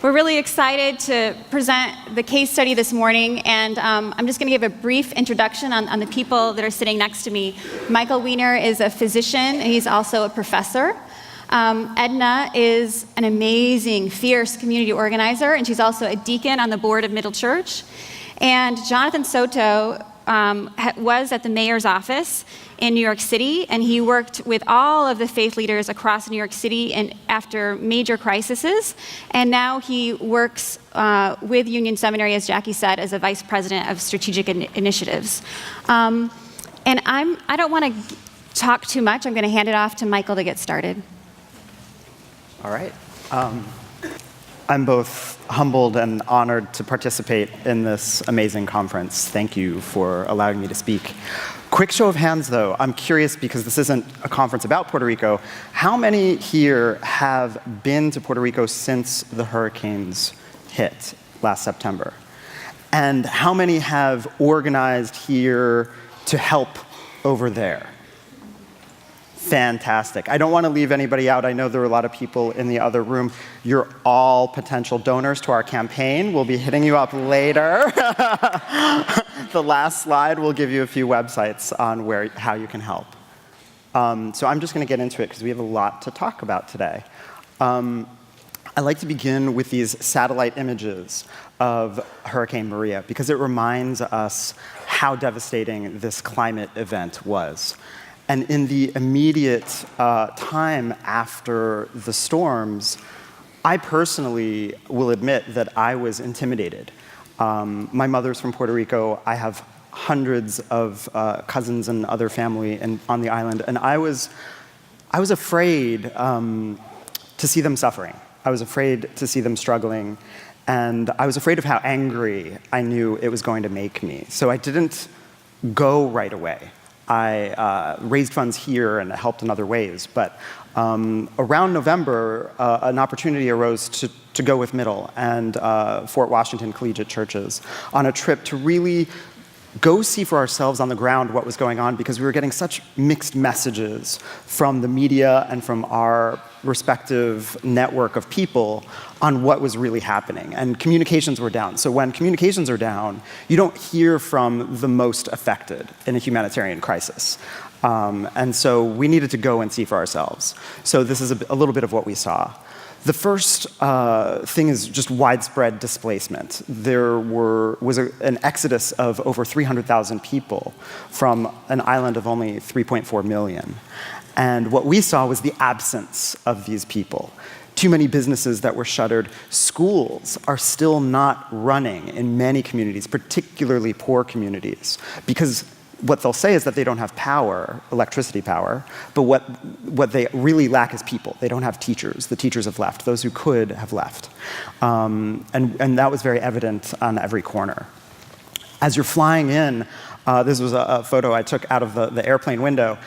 We're really excited to present the case study this morning, and I'm just going to give a brief introduction on the people that are sitting next to me. Michael Weiner is a physician, and he's also a professor. Edna is an amazing, fierce community organizer, and she's also a deacon on the board of Middle Church. And Jonathan Soto was at the mayor's office in New York City, and he worked with all of the faith leaders across New York City and after major crises. And now he works with Union Seminary, as Jackie said, as a vice president of strategic initiatives. And I don't want to talk too much. I'm going to hand it off to Michael to get started. All right. I'm both humbled and honored to participate in this amazing conference. Thank you for allowing me to speak. Quick show of hands, though. I'm curious, because this isn't a conference about Puerto Rico. How many here have been to Puerto Rico since the hurricanes hit last September? And how many have organized here to help over there? Fantastic. I don't want to leave anybody out. I know there are a lot of people in the other room. You're all potential donors to our campaign. We'll be hitting you up later. The last slide will give you a few websites on how you can help. So I'm just going to get into it because we have a lot to talk about today. I'd like to begin with these satellite images of Hurricane Maria because it reminds us how devastating this climate event was. And in the immediate time after the storms, I personally will admit that I was intimidated. My mother's from Puerto Rico. I have hundreds of cousins and other family on the island, and I was afraid to see them suffering. I was afraid to see them struggling, and I was afraid of how angry I knew it was going to make me. So I didn't go right away. I raised funds here and helped in other ways. But around November, an opportunity arose to go with Middle and Fort Washington Collegiate Churches on a trip to really go see for ourselves on the ground what was going on, because we were getting such mixed messages from the media and from our respective network of people on what was really happening. And communications were down. So when communications are down, you don't hear from the most affected in a humanitarian crisis. And so we needed to go and see for ourselves. So this is a little bit of what we saw. The first thing is just widespread displacement. There was an exodus of over 300,000 people from an island of only 3.4 million. And what we saw was the absence of these people. Too many businesses that were shuttered. Schools are still not running in many communities, particularly poor communities, because what they'll say is that they don't have power, electricity power, but what they really lack is people. They don't have teachers. The teachers have left. Those who could have left. And that was very evident on every corner. As you're flying in, this was a photo I took out of the airplane window.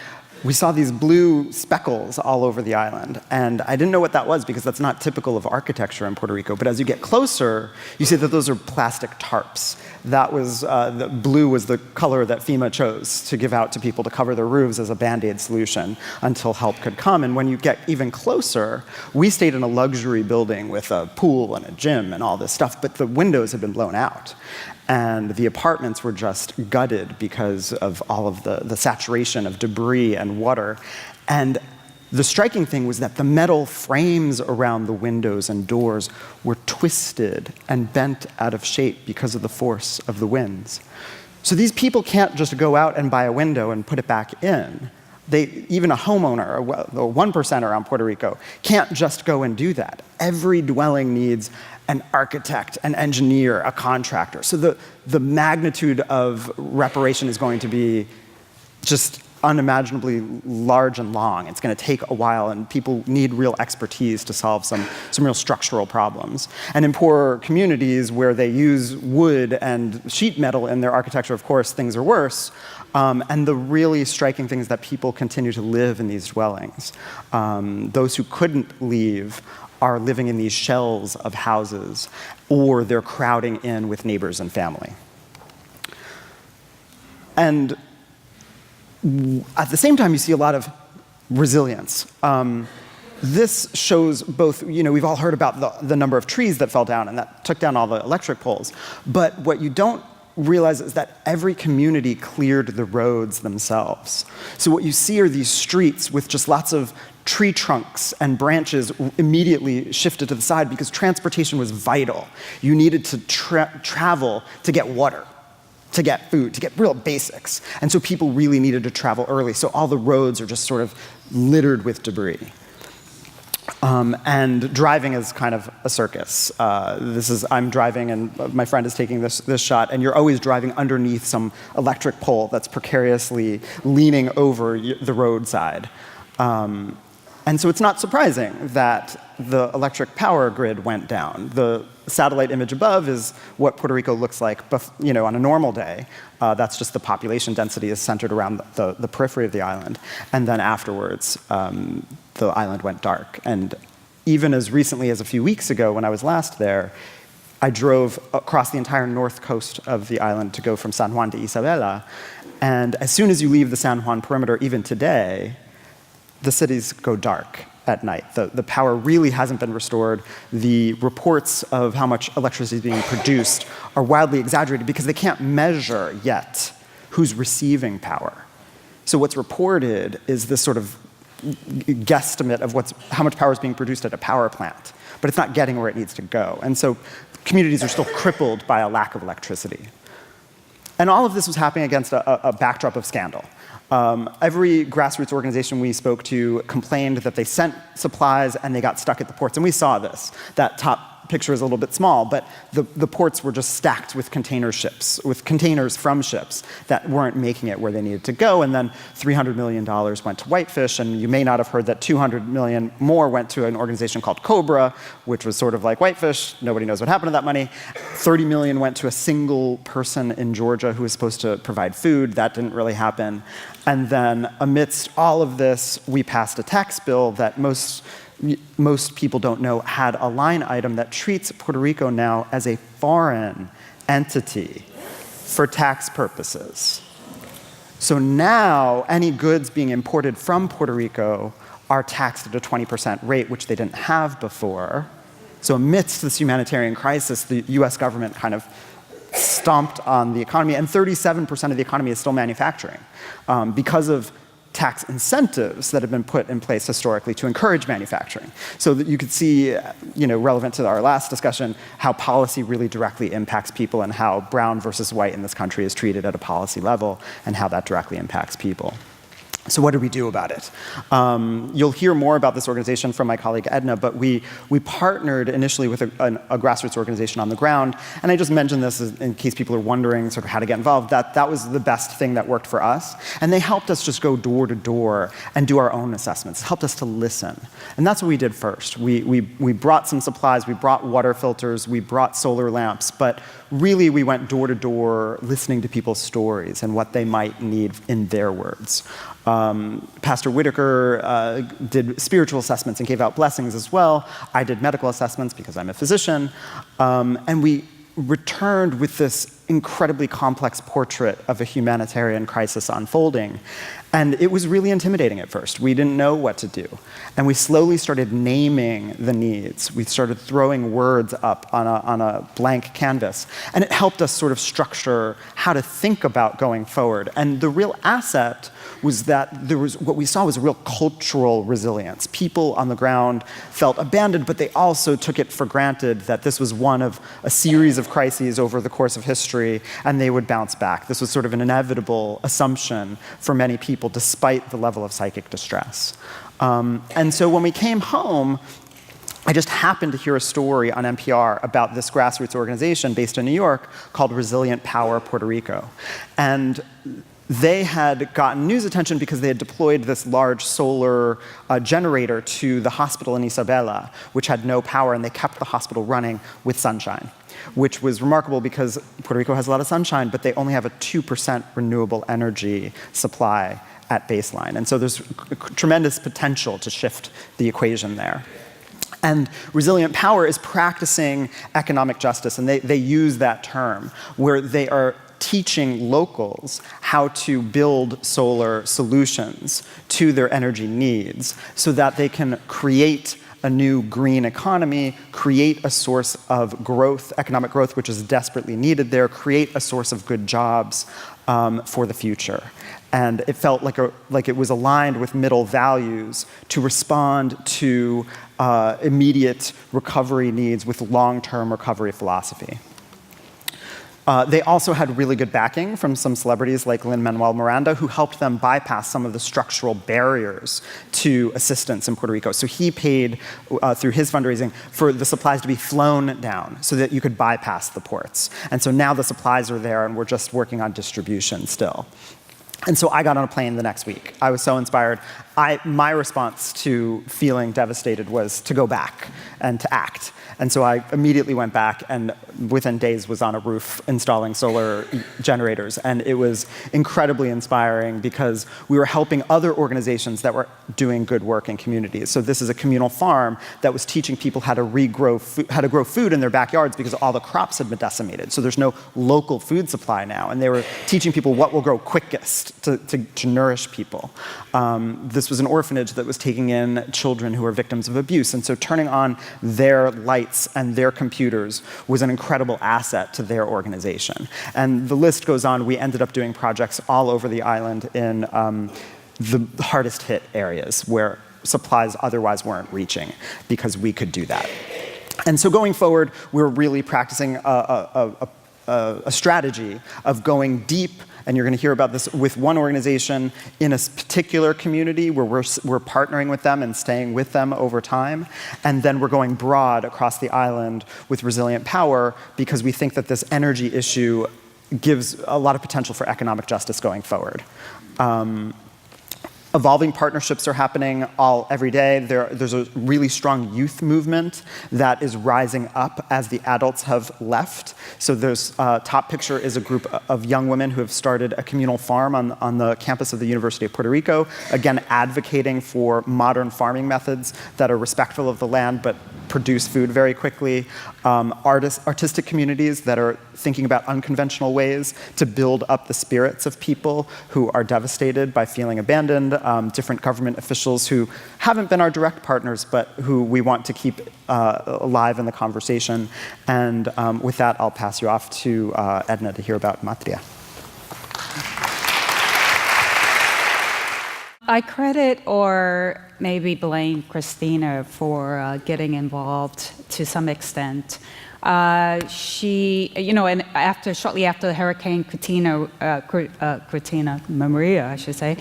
We saw these blue speckles all over the island, and I didn't know what that was because that's not typical of architecture in Puerto Rico, but as you get closer, you see that those are plastic tarps. That was, the blue was the color that FEMA chose to give out to people to cover their roofs as a Band-Aid solution until help could come. And when you get even closer, we stayed in a luxury building with a pool and a gym and all this stuff, but the windows had been blown out. And the apartments were just gutted because of all of the saturation of debris and water. And the striking thing was that the metal frames around the windows and doors were twisted and bent out of shape because of the force of the winds. So these people can't just go out and buy a window and put it back in. Even a homeowner, a 1% around Puerto Rico, can't just go and do that. Every dwelling needs an architect, an engineer, a contractor. So the magnitude of reparation is going to be just unimaginably large and long. It's going to take a while, and people need real expertise to solve some real structural problems. And in poor communities where they use wood and sheet metal in their architecture, of course, things are worse. And the really striking thing is that people continue to live in these dwellings. Those who couldn't leave are living in these shells of houses, or they're crowding in with neighbors and family. And at the same time, you see a lot of resilience. this shows both, we've all heard about the number of trees that fell down and that took down all the electric poles. But what you don't realize is that every community cleared the roads themselves. So what you see are these streets with just lots of tree trunks and branches immediately shifted to the side because transportation was vital. You needed to travel to get water, to get food, to get real basics. And so people really needed to travel early. So all the roads are just sort of littered with debris. And driving is kind of a circus. I'm driving and my friend is taking this shot, and you're always driving underneath some electric pole that's precariously leaning over the roadside. And so it's not surprising that the electric power grid went down. The satellite image above is what Puerto Rico looks like, on a normal day. That's just the population density is centered around the periphery of the island. And then afterwards, the island went dark. And even as recently as a few weeks ago, when I was last there, I drove across the entire north coast of the island to go from San Juan to Isabela. And as soon as you leave the San Juan perimeter, even today, the cities go dark at night. The power really hasn't been restored. The reports of how much electricity is being produced are wildly exaggerated because they can't measure yet who's receiving power. So what's reported is this sort of guesstimate of how much power is being produced at a power plant, but it's not getting where it needs to go. And so communities are still crippled by a lack of electricity. And all of this was happening against a backdrop of scandal. Every grassroots organization we spoke to complained that they sent supplies and they got stuck at the ports. And we saw this. That top picture is a little bit small, but the ports were just stacked with containers from ships that weren't making it where they needed to go. And then $300 million went to Whitefish, and you may not have heard that $200 million more went to an organization called Cobra, which was sort of like Whitefish. Nobody knows what happened to that money. $30 million went to a single person in Georgia who was supposed to provide food. That didn't really happen. And then amidst all of this, we passed a tax bill that most people don't know had a line item that treats Puerto Rico now as a foreign entity for tax purposes. So now any goods being imported from Puerto Rico are taxed at a 20% rate, which they didn't have before. So amidst this humanitarian crisis, the US government kind of stomped on the economy, and 37% of the economy is still manufacturing because of tax incentives that have been put in place historically to encourage manufacturing. So that you could see, relevant to our last discussion, how policy really directly impacts people and how brown versus white in this country is treated at a policy level and how that directly impacts people. So what did we do about it? You'll hear more about this organization from my colleague Edna, but we partnered initially with a grassroots organization on the ground, and I just mentioned this in case people are wondering sort of how to get involved. That was the best thing that worked for us, and they helped us just go door to door and do our own assessments. It helped us to listen, and that's what we did first. We brought some supplies, we brought water filters, we brought solar lamps, but really we went door to door listening to people's stories and what they might need in their words. Pastor Whitaker did spiritual assessments and gave out blessings as well. I did medical assessments because I'm a physician. And we returned with this incredibly complex portrait of a humanitarian crisis unfolding. And it was really intimidating at first. We didn't know what to do. And we slowly started naming the needs. We started throwing words up on a blank canvas. And it helped us sort of structure how to think about going forward. And the real asset was that what we saw was a real cultural resilience. People on the ground felt abandoned, but they also took it for granted that this was one of a series of crises over the course of history, and they would bounce back. This was sort of an inevitable assumption for many people, despite the level of psychic distress. And so when we came home, I just happened to hear a story on NPR about this grassroots organization based in New York called Resilient Power Puerto Rico. And they had gotten news attention because they had deployed this large solar generator to the hospital in Isabela, which had no power, and they kept the hospital running with sunshine, which was remarkable because Puerto Rico has a lot of sunshine, but they only have a 2% renewable energy supply at baseline. And so there's tremendous potential to shift the equation there. And Resilient Power is practicing economic justice, and they use that term, where they are teaching locals how to build solar solutions to their energy needs so that they can create a new green economy, create a source of growth, economic growth, which is desperately needed there, create a source of good jobs for the future. And it felt like it was aligned with middle values to respond to immediate recovery needs with long-term recovery philosophy. They also had really good backing from some celebrities like Lin-Manuel Miranda, who helped them bypass some of the structural barriers to assistance in Puerto Rico. So he paid, through his fundraising, for the supplies to be flown down so that you could bypass the ports. And so now the supplies are there, and we're just working on distribution still. And so I got on a plane the next week. I was so inspired. My response to feeling devastated was to go back and to act. And so I immediately went back and within days was on a roof installing solar generators. And it was incredibly inspiring because we were helping other organizations that were doing good work in communities. So this is a communal farm that was teaching people how to grow food in their backyards because all the crops had been decimated. So there's no local food supply now. And they were teaching people what will grow quickest to nourish people. This was an orphanage that was taking in children who were victims of abuse. And so turning on their lights and their computers was an incredible asset to their organization. And the list goes on. We ended up doing projects all over the island in the hardest hit areas where supplies otherwise weren't reaching because we could do that. And so going forward, we're really practicing a strategy of going deep, and you're going to hear about this with one organization in a particular community where we're partnering with them and staying with them over time. And then we're going broad across the island with Resilient Power because we think that this energy issue gives a lot of potential for economic justice going forward. Evolving partnerships are happening every day. There's a really strong youth movement that is rising up as the adults have left. So there's top picture is a group of young women who have started a communal farm on the campus of the University of Puerto Rico, again advocating for modern farming methods that are respectful of the land but produce food very quickly. Artistic communities that are thinking about unconventional ways to build up the spirits of people who are devastated by feeling abandoned. Different government officials who haven't been our direct partners, but who we want to keep alive in the conversation. And with that, I'll pass you off to Edna to hear about Matria. I credit or maybe blame Christina for getting involved to some extent. She, and shortly after Hurricane Maria, I should say,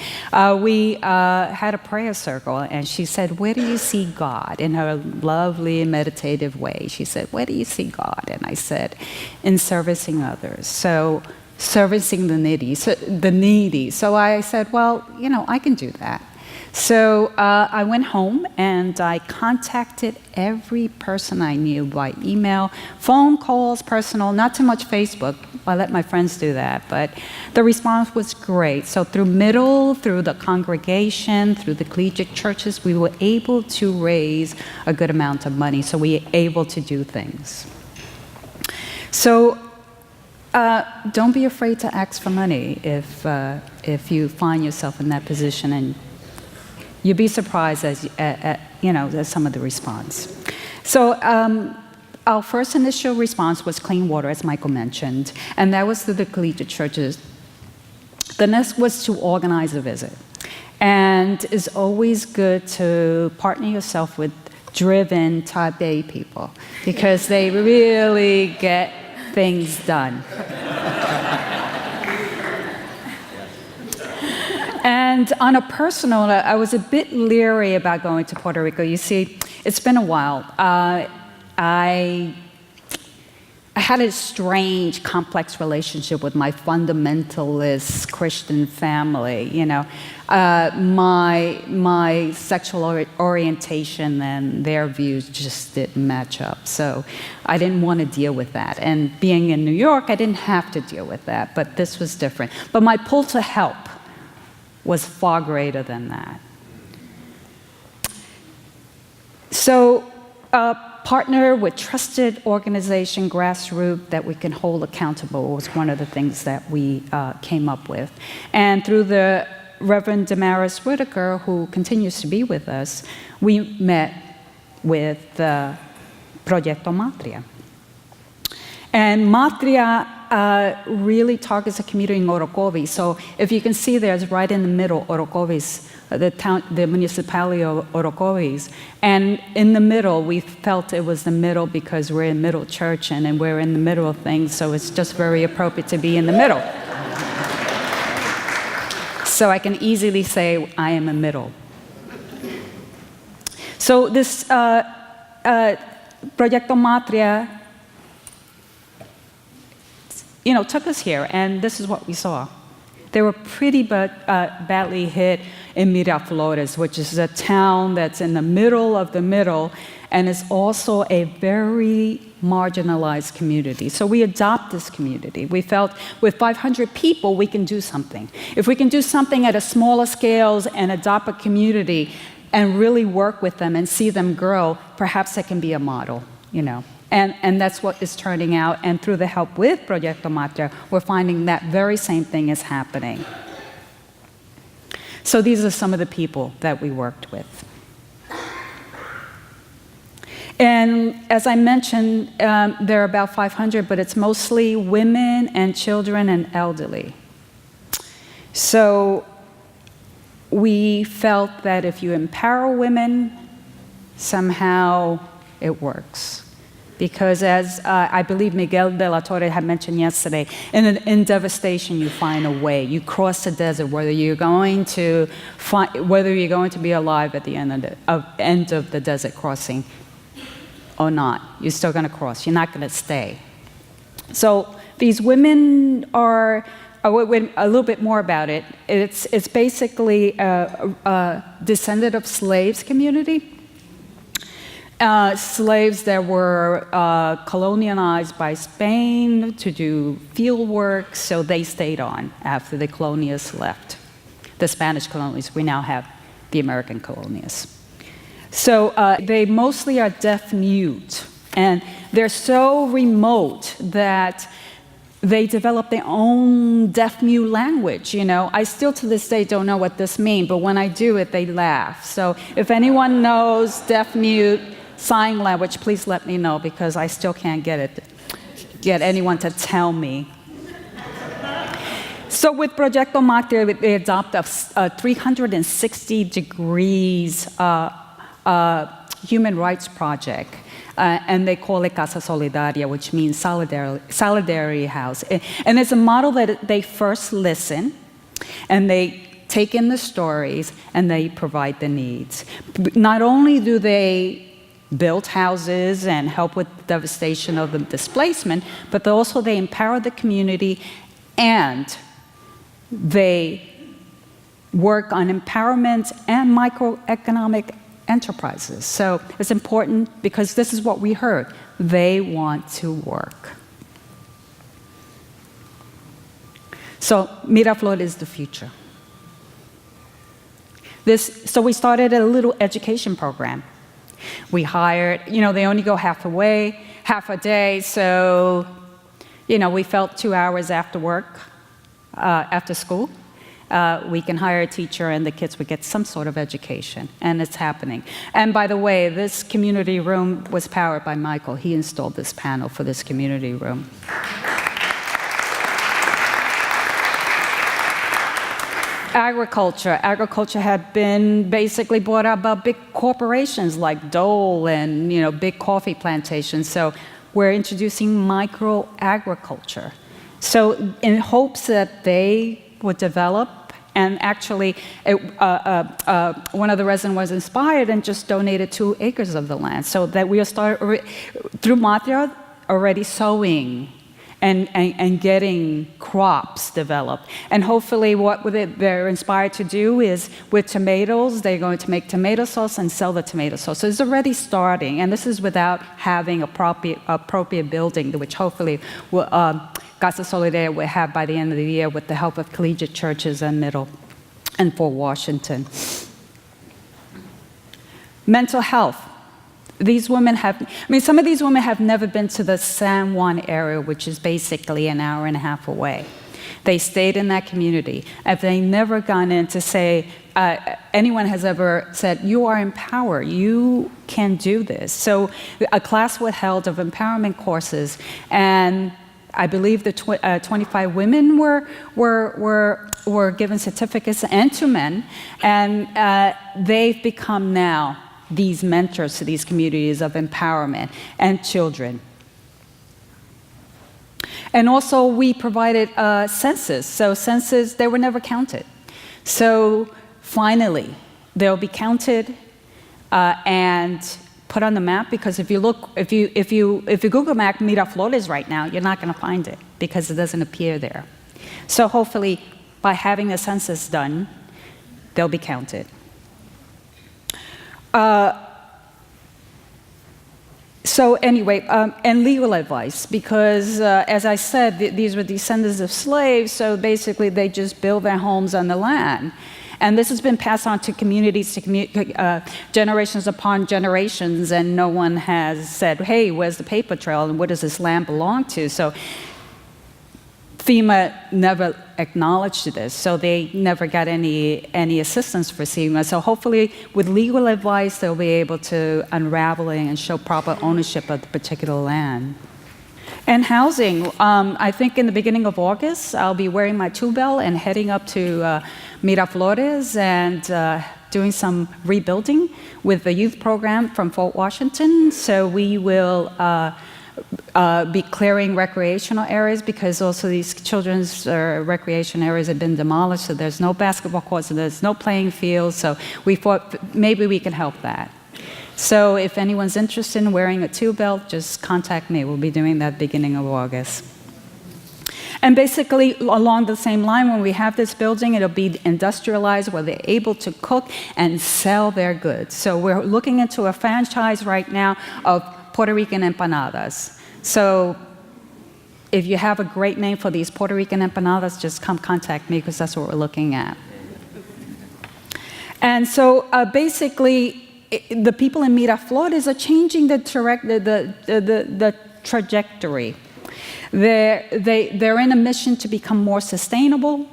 we had a prayer circle, and she said, "Where do you see God?" In her lovely meditative way, she said, "Where do you see God?" And I said, "In servicing others." So servicing the needy. So I said, well, I can do that. So I went home and I contacted every person I knew by email, phone calls, personal, not too much Facebook. I let my friends do that, but the response was great. So through the congregation, through the collegiate churches, we were able to raise a good amount of money. So we were able to do things. So don't be afraid to ask for money if you find yourself in that position, and you'll be surprised at some of the response. So our first initial response was clean water, as Michael mentioned, and that was through the collegiate churches. The next was to organize a visit, and it's always good to partner yourself with driven type A people because they really get things done. And on a personal note, I was a bit leery about going to Puerto Rico. You see, it's been a while. I had a strange, complex relationship with my fundamentalist Christian family. My sexual orientation and their views just didn't match up. So I didn't want to deal with that. And being in New York, I didn't have to deal with that, but this was different. But my pull to help was far greater than that. So partner with trusted organization, grassroots, that we can hold accountable was one of the things that we came up with. And through the Reverend Damaris Whitaker, who continues to be with us, we met with Proyecto Matria. And Matria really targets a community in Orocovis. So if you can see there, it's right in the middle, Orocovis, the municipality of Orocovis. And in the middle, we felt it was the middle because we're in Middle Church and we're in the middle of things, so it's just very appropriate to be in the middle. So I can easily say I am a middle. So this Proyecto Matria, took us here, and this is what we saw. They were pretty badly hit in Miraflores, which is a town that's in the middle of the middle, and is also a very marginalized community. So we adopt this community. We felt with 500 people, we can do something. If we can do something at a smaller scale and adopt a community and really work with them and see them grow, perhaps that can be a model, And that's what is turning out. And through the help with Proyecto Matria, we're finding that very same thing is happening. So these are some of the people that we worked with. And as I mentioned, there are about 500, but it's mostly women and children and elderly. So we felt that if you empower women, somehow it works. Because as I believe Miguel de la Torre had mentioned yesterday, in devastation you find a way. You cross the desert, whether you're going to be alive at the end of the desert crossing or not. You're still going to cross. You're not going to stay. So these women are a little bit more about it. It's basically a descendant of slaves community. Slaves that were colonialized by Spain to do field work, so they stayed on after the colonialists left. The Spanish colonialists, we now have the American colonialists. So they mostly are deaf-mute, and they're so remote that they develop their own deaf-mute language, I still to this day don't know what this means, but when I do it, they laugh. So if anyone knows deaf-mute sign language, please let me know, because I still can't get anyone to tell me. So with Proyecto Matria, they adopt a 360 degrees human rights project, and they call it Casa Solidaria, which means solidarity house. And it's a model that they first listen, and they take in the stories, and they provide the needs. Not only do they build houses and help with the devastation of the displacement, but also they empower the community, and they work on empowerment and microeconomic enterprises. So it's important because this is what we heard. They want to work. So Miraflores is the future. So we started a little education program. We hired, they only go half a day, so, we felt 2 hours after work, after school, we can hire a teacher and the kids would get some sort of education, and it's happening. And by the way, this community room was powered by Michael. He installed this panel for this community room. Agriculture had been basically bought out by big corporations like Dole and big coffee plantations. So we're introducing micro-agriculture. So in hopes that they would develop, and actually one of the residents was inspired and just donated 2 acres of the land, so that we start through Matria already sowing and getting crops developed. And hopefully what they're inspired to do is with tomatoes, they're going to make tomato sauce and sell the tomato sauce. So it's already starting, and this is without having appropriate building, which hopefully Casa Solidaria will have by the end of the year with the help of collegiate churches and Middle and Fort Washington. Mental health. these women some of these women have never been to the San Juan area, which is basically an hour and a half away. They stayed in that community. If they never gone in to say, anyone has ever said, you are empowered, you can do this. So a class was held of empowerment courses, and I believe the 25 women were given certificates, and 2 men, and they've become now these mentors to these communities of empowerment and children. And also, we provided census. So census, they were never counted. So finally, they'll be counted and put on the map. Because if you Google map Miraflores right now, you're not going to find it because it doesn't appear there. So hopefully, by having the census done, they'll be counted. So anyway, and legal advice, because as I said, these were descendants of slaves, so basically they just build their homes on the land. And this has been passed on to communities, generations upon generations, and no one has said, hey, where's the paper trail, and what does this land belong to? So FEMA never acknowledged this, so they never got any assistance for FEMA. So hopefully, with legal advice, they'll be able to unravel it and show proper ownership of the particular land. And housing, I think in the beginning of August, I'll be wearing my two-bell and heading up to Miraflores and doing some rebuilding with the youth program from Fort Washington. So we will be clearing recreational areas, because also these children's recreation areas have been demolished, so there's no basketball courts, and there's no playing fields, so we thought maybe we can help that. So if anyone's interested in wearing a two-belt, just contact me. We'll be doing that beginning of August. And basically, along the same line, when we have this building, it'll be industrialized where they're able to cook and sell their goods. So we're looking into a franchise right now of Puerto Rican empanadas. So if you have a great name for these Puerto Rican empanadas, just come contact me, because that's what we're looking at. And so basically, the people in Miraflores are changing the trajectory. They're in a mission to become more sustainable,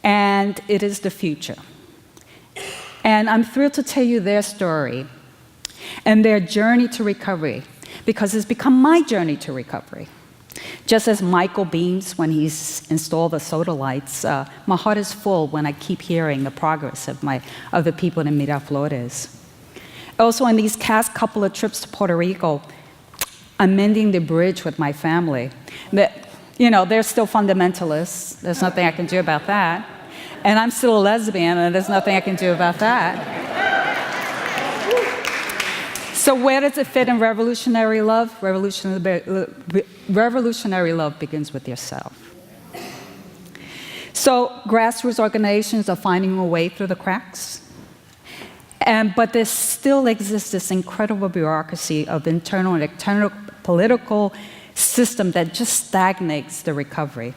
and it is the future. And I'm thrilled to tell you their story and their journey to recovery, because it's become my journey to recovery. Just as Michael beams when he's installed the Soto lights, my heart is full when I keep hearing the progress of the people in Miraflores. Also, in these past couple of trips to Puerto Rico, I'm mending the bridge with my family. They're still fundamentalists. There's nothing I can do about that. And I'm still a lesbian, and there's nothing I can do about that. So where does it fit in revolutionary love? Revolutionary love begins with yourself. So grassroots organizations are finding a way through the cracks. But there still exists this incredible bureaucracy of internal and external political system that just stagnates the recovery.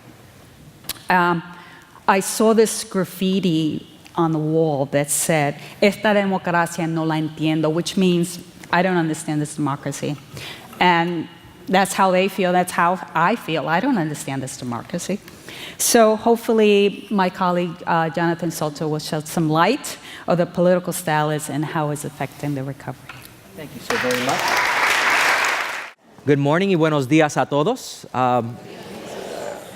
I saw this graffiti on the wall that said, "Esta democracia no la entiendo," which means, I don't understand this democracy. And that's how they feel, that's how I feel. I don't understand this democracy. So hopefully my colleague Jonathan Soto will shed some light of the political status and how it's affecting the recovery. Thank you so very much. Good morning y buenos días a todos.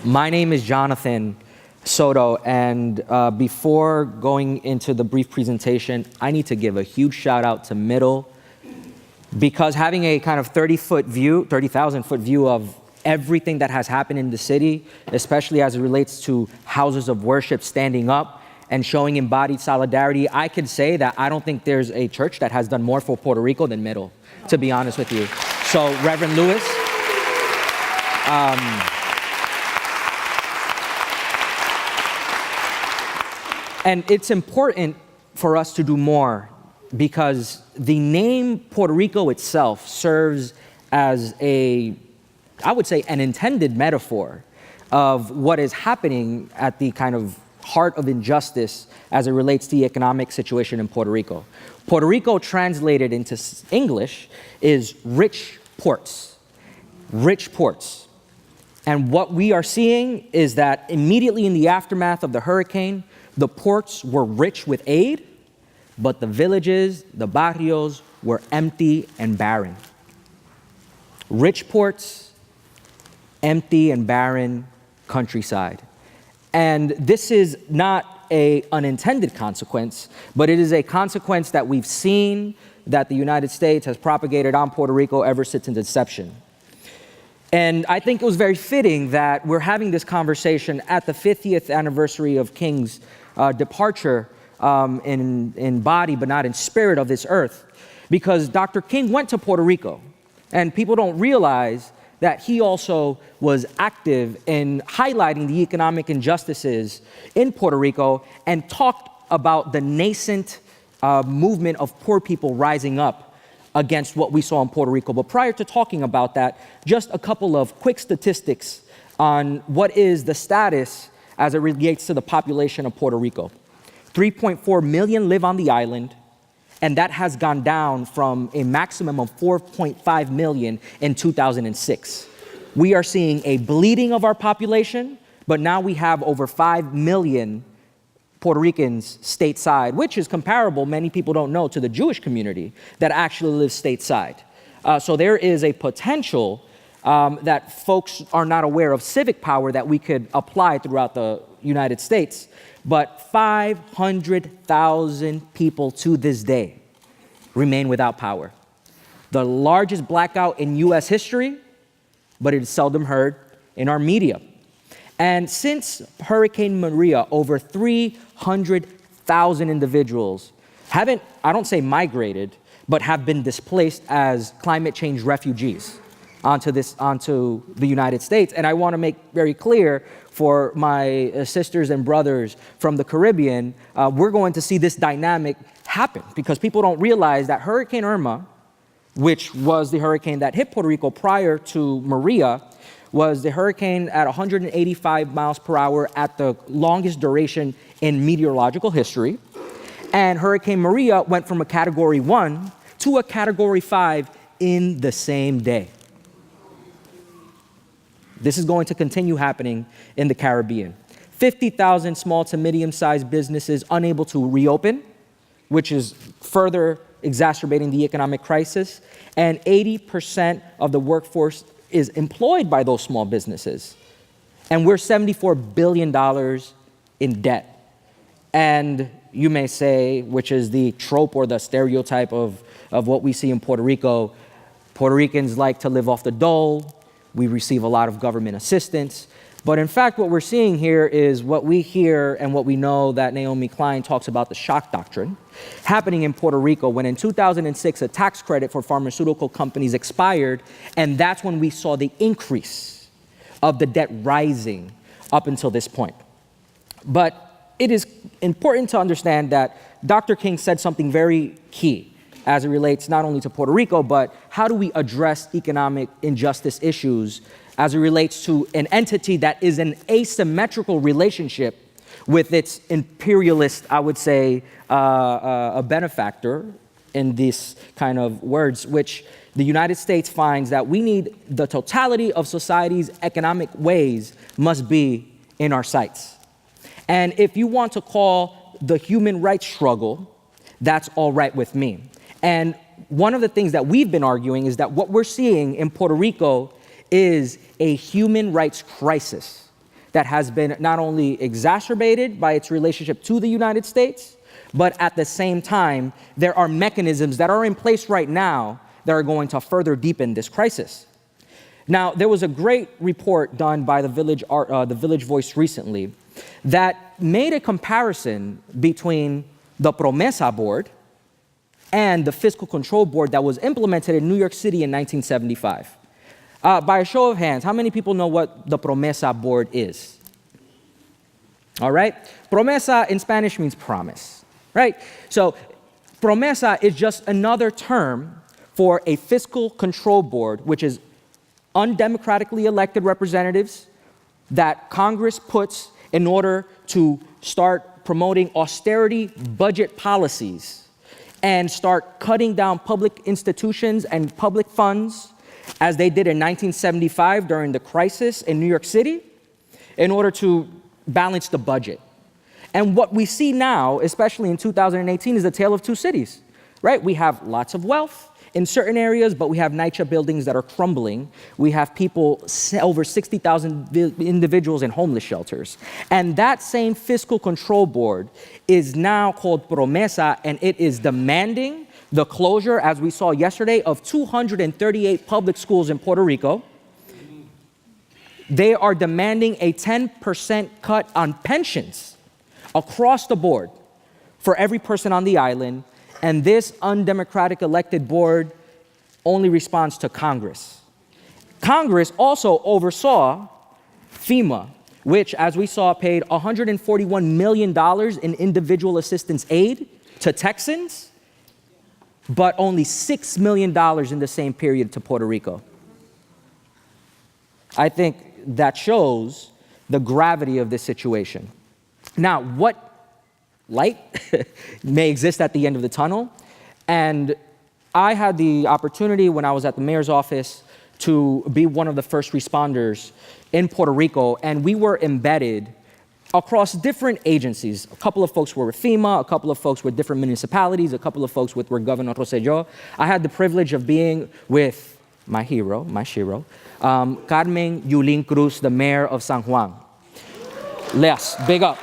My name is Jonathan Soto, and before going into the brief presentation, I need to give a huge shout out to Middle, because having a kind of 30,000 foot view of everything that has happened in the city, especially as it relates to houses of worship standing up and showing embodied solidarity, I could say that I don't think there's a church that has done more for Puerto Rico than Middle, to be honest with you. So Reverend Lewis, and it's important for us to do more, because the name Puerto Rico itself serves as I would say, an intended metaphor of what is happening at the kind of heart of injustice as it relates to the economic situation in Puerto Rico. Puerto Rico, translated into English, is rich ports. Rich ports. And what we are seeing is that immediately in the aftermath of the hurricane, the ports were rich with aid, but the villages, the barrios, were empty and barren. Rich ports, empty and barren countryside. And this is not an unintended consequence, but it is a consequence that we've seen that the United States has propagated on Puerto Rico ever since its inception. And I think it was very fitting that we're having this conversation at the 50th anniversary of King's departure in body, but not in spirit, of this earth, because Dr. King went to Puerto Rico, and people don't realize that he also was active in highlighting the economic injustices in Puerto Rico and talked about the nascent movement of poor people rising up against what we saw in Puerto Rico. But prior to talking about that, just a couple of quick statistics on what is the status as it relates to the population of Puerto Rico. 3.4 million live on the island, and that has gone down from a maximum of 4.5 million in 2006. We are seeing a bleeding of our population, but now we have over 5 million Puerto Ricans stateside, which is comparable, many people don't know, to the Jewish community that actually lives stateside. So there is a potential that folks are not aware of civic power that we could apply throughout the United States. But 500,000 people to this day remain without power. The largest blackout in US history, but it is seldom heard in our media. And since Hurricane Maria, over 300,000 individuals haven't, I don't say migrated, but have been displaced as climate change refugees onto the United States. And I want to make very clear for my sisters and brothers from the Caribbean, we're going to see this dynamic happen because people don't realize that Hurricane Irma, which was the hurricane that hit Puerto Rico prior to Maria, was the hurricane at 185 miles per hour at the longest duration in meteorological history. And Hurricane Maria went from a Category 1 to a Category 5 in the same day. This is going to continue happening in the Caribbean. 50,000 small to medium-sized businesses unable to reopen, which is further exacerbating the economic crisis. And 80% of the workforce is employed by those small businesses. And we're $74 billion in debt. And you may say, which is the trope or the stereotype of what we see in Puerto Rico, Puerto Ricans like to live off the dole. We receive a lot of government assistance. But in fact, what we're seeing here is what we hear and what we know that Naomi Klein talks about, the shock doctrine, happening in Puerto Rico when in 2006, a tax credit for pharmaceutical companies expired, and that's when we saw the increase of the debt rising up until this point. But it is important to understand that Dr. King said something very key as it relates not only to Puerto Rico, but how do we address economic injustice issues as it relates to an entity that is an asymmetrical relationship with its imperialist, I would say, a benefactor in these kind of words, which the United States finds that we need the totality of society's economic ways must be in our sights. And if you want to call the human rights struggle, that's all right with me. And one of the things that we've been arguing is that what we're seeing in Puerto Rico is a human rights crisis that has been not only exacerbated by its relationship to the United States, but at the same time, there are mechanisms that are in place right now that are going to further deepen this crisis. Now, there was a great report done by the Village Voice recently that made a comparison between the Promesa Board and the Fiscal Control Board that was implemented in New York City in 1975. By a show of hands, how many people know what the Promesa Board is? All right? Promesa in Spanish means promise, right? So Promesa is just another term for a fiscal control board, which is undemocratically elected representatives that Congress puts in order to start promoting austerity budget policies and start cutting down public institutions and public funds, as they did in 1975 during the crisis in New York City, in order to balance the budget. And what we see now, especially in 2018, is a tale of two cities, right? We have lots of wealth in certain areas, but we have NYCHA buildings that are crumbling. We have people, over 60,000 individuals in homeless shelters. And that same fiscal control board is now called Promesa, and it is demanding the closure, as we saw yesterday, of 238 public schools in Puerto Rico. They are demanding a 10% cut on pensions across the board for every person on the island. And this undemocratic elected board only responds to Congress. Congress also oversaw FEMA, which, as we saw, paid $141 million in individual assistance aid to Texans, but only $6 million in the same period to Puerto Rico. I think that shows the gravity of this situation. Now, what light may exist at the end of the tunnel? And I had the opportunity when I was at the mayor's office to be one of the first responders in Puerto Rico, and we were embedded across different agencies. A couple of folks were with FEMA, a couple of folks with different municipalities, a couple of folks with Governor Rosselló. I had the privilege of being with my hero, my shiro, Carmen Yulín Cruz, the mayor of San Juan. Les, big up.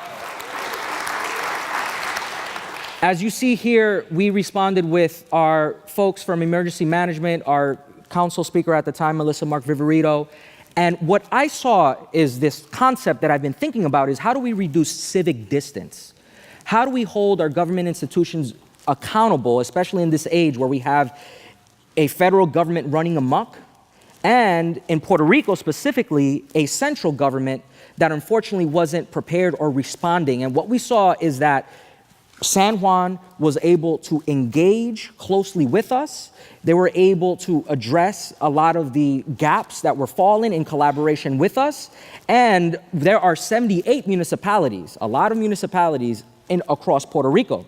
As you see here, we responded with our folks from emergency management, our council speaker at the time, Melissa Mark Viverito. And what I saw is this concept that I've been thinking about is how do we reduce civic distance? How do we hold our government institutions accountable, especially in this age where we have a federal government running amok, and in Puerto Rico specifically, a central government that unfortunately wasn't prepared or responding. And what we saw is that San Juan was able to engage closely with us. They were able to address a lot of the gaps that were falling in collaboration with us. And there are 78 municipalities, a lot of municipalities across Puerto Rico.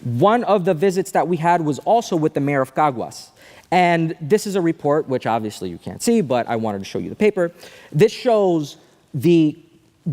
One of the visits that we had was also with the mayor of Caguas. And this is a report, which obviously you can't see, but I wanted to show you the paper. This shows the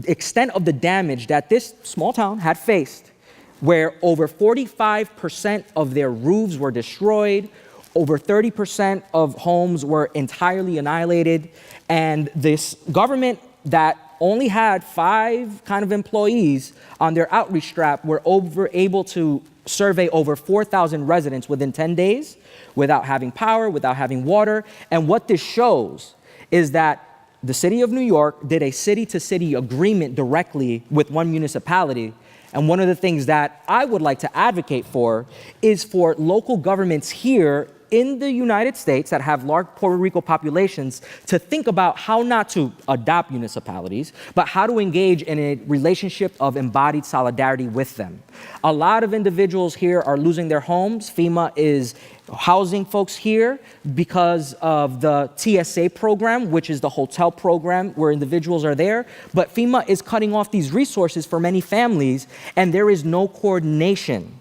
extent of the damage that this small town had faced, where over 45% of their roofs were destroyed, over 30% of homes were entirely annihilated, and this government that only had 5 kind of employees on their outreach strap were able to survey over 4,000 residents within 10 days without having power, without having water. And what this shows is that the city of New York did a city-to-city agreement directly with one municipality. And one of the things that I would like to advocate for is for local governments here in the United States that have large Puerto Rico populations to think about how not to adopt municipalities, but how to engage in a relationship of embodied solidarity with them. A lot of individuals here are losing their homes. FEMA is housing folks here because of the TSA program, which is the hotel program where individuals are there. But FEMA is cutting off these resources for many families, and there is no coordination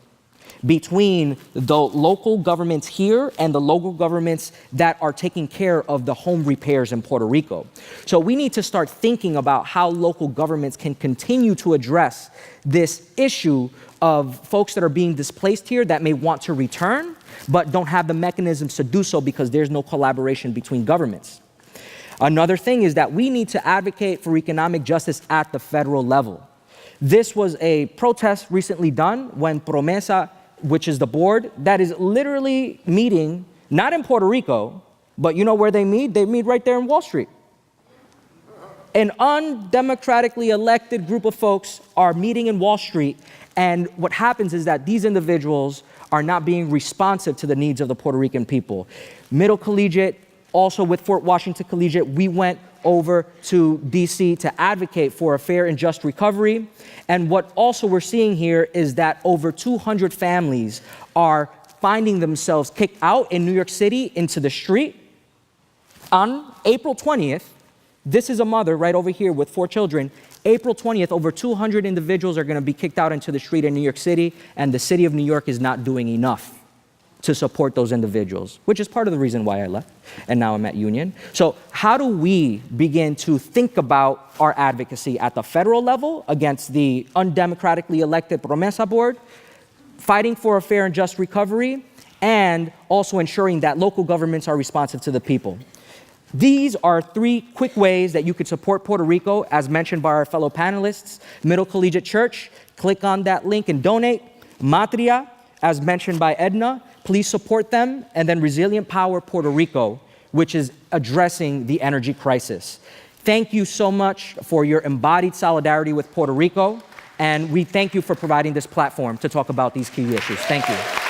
between the local governments here and the local governments that are taking care of the home repairs in Puerto Rico. So we need to start thinking about how local governments can continue to address this issue of folks that are being displaced here that may want to return, but don't have the mechanisms to do so because there's no collaboration between governments. Another thing is that we need to advocate for economic justice at the federal level. This was a protest recently done when Promesa, which is the board that is literally meeting, not in Puerto Rico, but you know where they meet? They meet right there in Wall Street. An undemocratically elected group of folks are meeting in Wall Street, and what happens is that these individuals are not being responsive to the needs of the Puerto Rican people. Middle Collegiate, also with Fort Washington Collegiate, we went over to DC to advocate for a fair and just recovery. And what also we're seeing here is that over 200 families are finding themselves kicked out in New York City into the street. On April 20th, This is a mother right over here with 4 children. April 20th, over 200 individuals are going to be kicked out into the street in New York City, and the city of New York is not doing enough to support those individuals, which is part of the reason why I left, and now I'm at Union. So how do we begin to think about our advocacy at the federal level against the undemocratically elected Promesa Board, fighting for a fair and just recovery, and also ensuring that local governments are responsive to the people? These are 3 quick ways that you could support Puerto Rico, as mentioned by our fellow panelists. Middle Collegiate Church, click on that link and donate. Matria, as mentioned by Edna, please support them. And then Resilient Power Puerto Rico, which is addressing the energy crisis. Thank you so much for your embodied solidarity with Puerto Rico. And we thank you for providing this platform to talk about these key issues. Thank you.